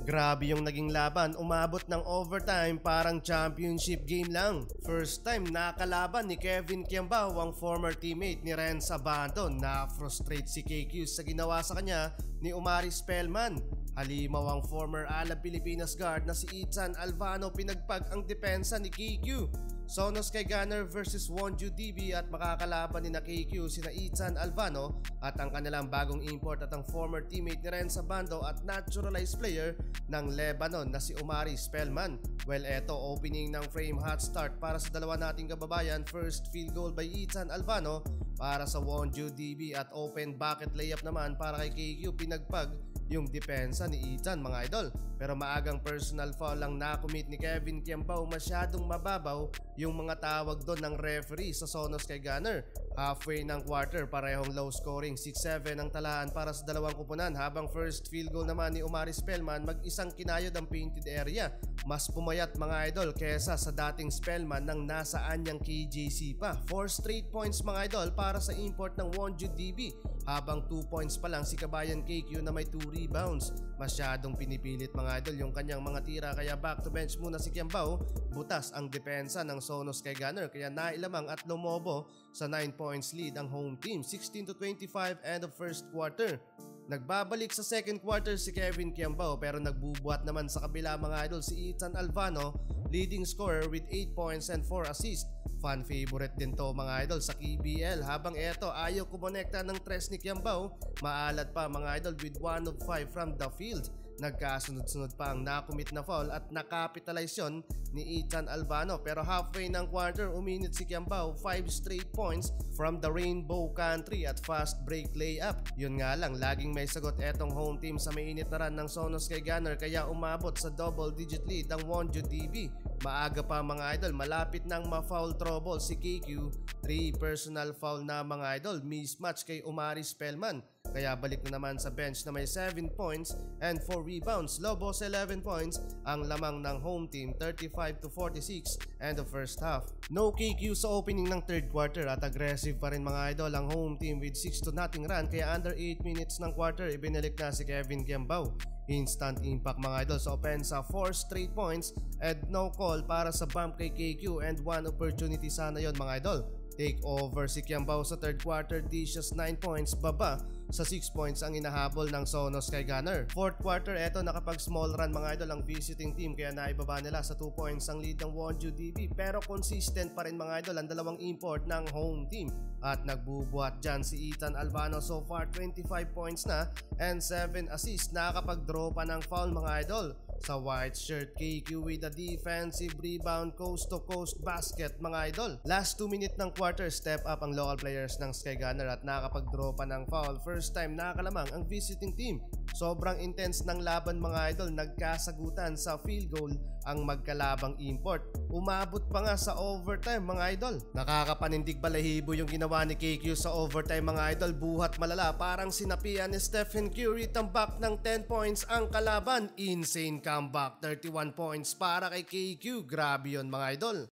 Grabe yung naging laban, umabot ng overtime parang championship game lang. First time nakalaban ni Kevin Kiambao ang former teammate ni Renz Abando. Na-frustrate si KQ sa ginawa sa kanya ni Omari Spellman. Halimaw ang former Alab Pilipinas guard na si Ethan Alvano, pinagpag ang depensa ni KQ. Sonos kay Gunner versus Wonju DB at makakalaban ni na KQ sina Ethan Alvano at ang kanilang bagong import at ang former teammate ni Renz Abando at naturalized player ng Lebanon na si Omari Spellman. Well, eto opening ng frame, hot start para sa dalawa nating kababayan. First field goal by Ethan Alvano para sa Wonju DB at open bucket layup naman para kay KQ, pinagpag yung depensa ni Ethan mga idol. Pero maagang personal foul lang na-commit ni Kevin Kiambao, masyadong mababaw yung mga tawag doon ng referee sa Sonos kay Gunner. Halfway ng quarter, parehong low scoring, 6-7 ang talaan para sa dalawang kupunan, habang first field goal naman ni Omari Spellman mag-isang kinayod ang painted area. Mas pumayat mga idol kesa sa dating Spellman nang nasa anyang KJC pa. 4 straight points mga idol para sa import ng Wonju DB, habang 2 points pa lang si kabayan KQ na may 2 rebounds. Masyadong pinipilit mga idol yung kanyang mga tira, kaya back to bench muna si Kiambao. Butas ang depensa ng Sonos kay Gunner kaya nailamang at lumobo sa 9 points lead ang home team. 16-25 end of first quarter. Nagbabalik sa second quarter si Kevin Kiambao pero nagbubuhat naman sa kabila mga idol si Ethan Alvano, leading scorer with 8 points and 4 assists. Fan favorite din to mga idol sa KBL, habang eto ayaw kumonekta ng tres ni Kiambao. Maalat pa mga idol with 1 of 5 from the field. Nagkasunod-sunod pa ang nakumit na foul at nakapitalize yun ni Ethan Alvano. Pero halfway ng quarter, uminit si Kiambao, 5 straight points from the Rainbow Country at fast break layup. Yun nga lang, laging may sagot etong home team sa mainit na run ng Sonos kay Gunner kaya umabot sa double digit lead ang Wonju DB. Maaga pa mga idol, malapit nang ma-foul trouble si KQ. 3 personal foul na mga idol, mismatch kay Omari Spellman. Kaya balik na naman sa bench na may 7 points and 4 rebounds. Lobos 11 points ang lamang ng home team, 35-46 and the first half. No KQ sa opening ng third quarter at aggressive pa rin mga idol ang home team with 6-0 run, kaya under 8 minutes ng quarter ibinalik na si Kevin Kiambao. Instant impact mga idol sa opensa, 4 straight points and no call para sa bump kay KQ and 1 opportunity sana yon mga idol. Take over si Kiambao sa third quarter, dishes 9 points, baba sa 6 points ang inahabol ng Sonos kay Gunner. Fourth quarter, eto nakapag small run mga idol ang visiting team kaya naibaba nila sa 2 points ang lead ng Wonju DB, pero consistent pa rin mga idol ang dalawang import ng home team at nagbubuhat dyan si Ethan Alvano. So far 25 points na and 7 assists. Nakakapag-draw pa ng foul mga idol sa white shirt KQ with a defensive rebound, coast to coast basket mga idol. Last 2 minutes ng quarter, step up ang local players ng Sky Gunner at nakapag-draw pa ng foul. First time nakalamang ang visiting team. Sobrang intense ng laban mga idol, nagkasagutan sa field goal ang magkalabang import. Umabot pa nga sa overtime mga idol. Nakakapanindig balahibo yung ginawa ni KQ sa overtime mga idol. Buhat malala, parang sinapian ni Stephen Curry, tambak ng 10 points ang kalaban. Insane comeback, 31 points para kay KQ. Grabe yun mga idol.